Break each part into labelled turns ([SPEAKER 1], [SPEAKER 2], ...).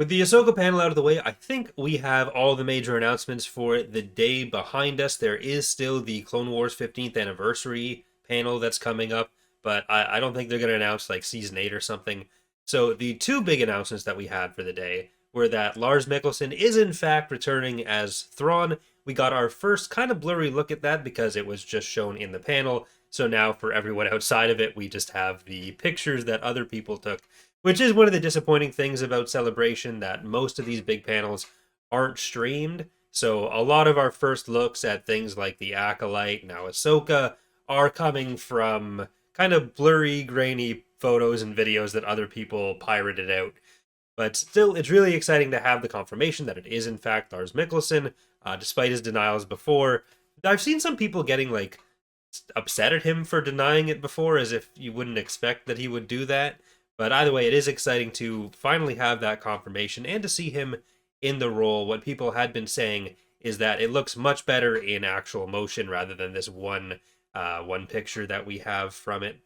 [SPEAKER 1] With the Ahsoka panel out of the way, I think we have all the major announcements for the day behind us. There is still the Clone Wars 15th anniversary panel that's coming up, but I don't think they're going to announce like season 8 or something. So the two big announcements that we had for the day were that Lars Mikkelsen is in fact returning as Thrawn. We got our first kind of blurry look at that because it was just shown in the panel. So now for everyone outside of it, we just have the pictures that other people took, which is one of the disappointing things about Celebration, that most of these big panels aren't streamed. So a lot of our first looks at things like the Acolyte, now Ahsoka, are coming from kind of blurry, grainy photos and videos that other people pirated out. But still, it's really exciting to have the confirmation that it is in fact Lars Mikkelsen, despite his denials before. I've seen some people getting like upset at him for denying it before, as if you wouldn't expect that he would do that. But either way, it is exciting to finally have that confirmation and to see him in the role. What people had been saying is that it looks much better in actual motion rather than this one picture that we have from it.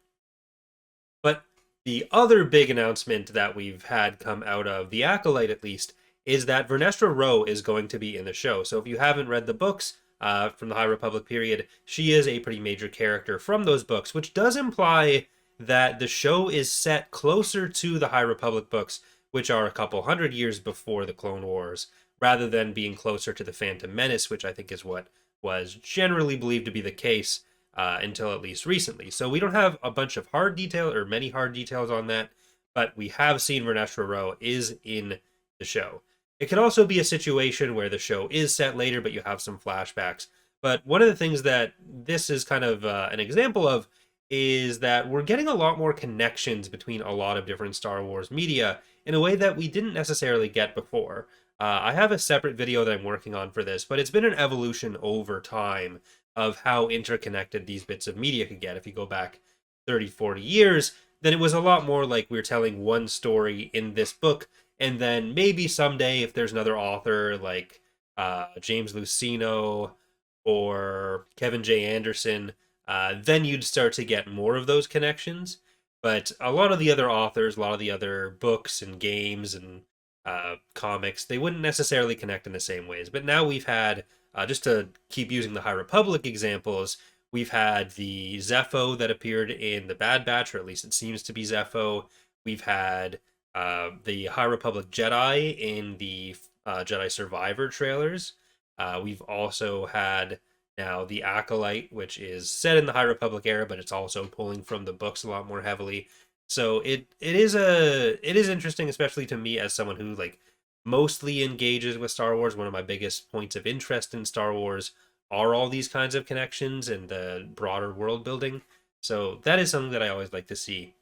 [SPEAKER 1] But the other big announcement that we've had come out of the Acolyte, at least, is that Vernestra Rowe is going to be in the show. So if you haven't read the books from the High Republic period, she is a pretty major character from those books, which does imply that the show is set closer to the High Republic books, which are a couple hundred years before the Clone Wars, rather than being closer to the Phantom Menace, which I think is what was generally believed to be the case until at least recently. So we don't have a bunch of hard detail or many hard details on that, but we have seen Vernestra Rowe is in the show. It could also be a situation where the show is set later, but you have some flashbacks. But one of the things that this is kind of an example of is that we're getting a lot more connections between a lot of different Star Wars media in a way that we didn't necessarily get before. I have a separate video that I'm working on for this, but it's been an evolution over time of how interconnected these bits of media could get. If you go back 30, 40 years, then it was a lot more like we're telling one story in this book, and then maybe someday, if there's another author like James Luceno or Kevin J. Anderson, then you'd start to get more of those connections. But a lot of the other authors, a lot of the other books and games and comics, they wouldn't necessarily connect in the same ways. But now we've had, just to keep using the High Republic examples, we've had the Zepho that appeared in the Bad Batch, or at least it seems to be Zepho. We've had the High Republic Jedi in the Jedi Survivor trailers. We've also had now the Acolyte, which is set in the High Republic era, but it's also pulling from the books a lot more heavily. So it is interesting, especially to me as someone who like mostly engages with Star Wars. One of my biggest points of interest in Star Wars are all these kinds of connections and the broader world building. So that is something that I always like to see.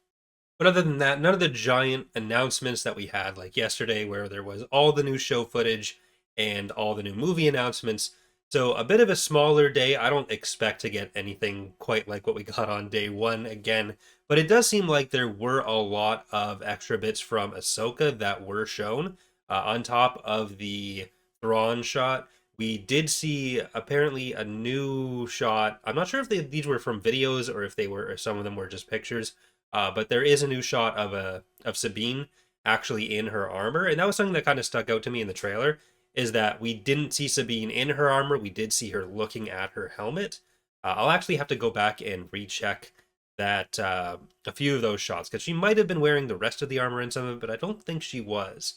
[SPEAKER 1] But other than that, none of the giant announcements that we had, like yesterday, where there was all the new show footage and all the new movie announcements. So a bit of a smaller day. I don't expect to get anything quite like what we got on day one again. But it does seem like there were a lot of extra bits from Ahsoka that were shown on top of the Thrawn shot. We did see apparently a new shot. I'm not sure if these were from videos or if they were, or some of them were just pictures. But there is a new shot of Sabine actually in her armor, and that was something that kind of stuck out to me in the trailer. Is that we didn't see Sabine in her armor, we did see her looking at her helmet. I'll actually have to go back and recheck that a few of those shots because she might have been wearing the rest of the armor in some of it, but I don't think she was.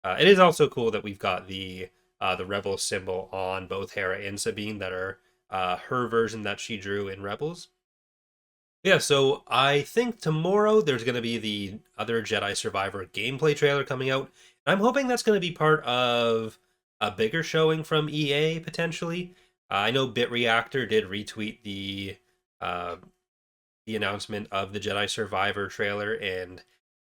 [SPEAKER 1] It is also cool that we've got the Rebel symbol on both Hera and Sabine that are her version that she drew in Rebels. Yeah, so I think tomorrow there's going to be the other Jedi Survivor gameplay trailer coming out. I'm hoping that's going to be part of a bigger showing from EA potentially. I know BitReactor did retweet uh, the announcement of the Jedi Survivor trailer, and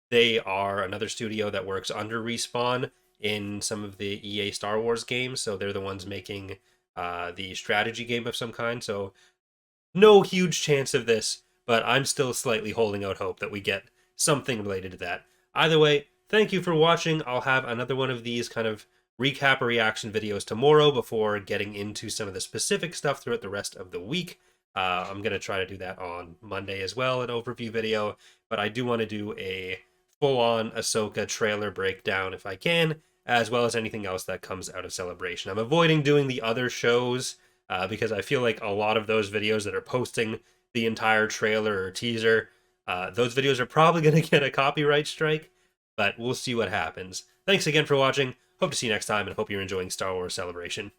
[SPEAKER 1] they are another studio that works under Respawn in some of the EA Star Wars games. So they're the ones making the strategy game of some kind. So no huge chance of this, but I'm still slightly holding out hope that we get something related to that. Either way, thank you for watching. I'll have another one of these kind of recap or reaction videos tomorrow before getting into some of the specific stuff throughout the rest of the week. I'm going to try to do that on Monday as well, an overview video, but I do want to do a full-on Ahsoka trailer breakdown if I can as well as anything else that comes out of Celebration. I'm avoiding doing the other shows because I feel like a lot of those videos that are posting the entire trailer or teaser, those videos are probably going to get a copyright strike, but we'll see what happens. Thanks again for watching. Hope to see you next time, and hope you're enjoying Star Wars Celebration.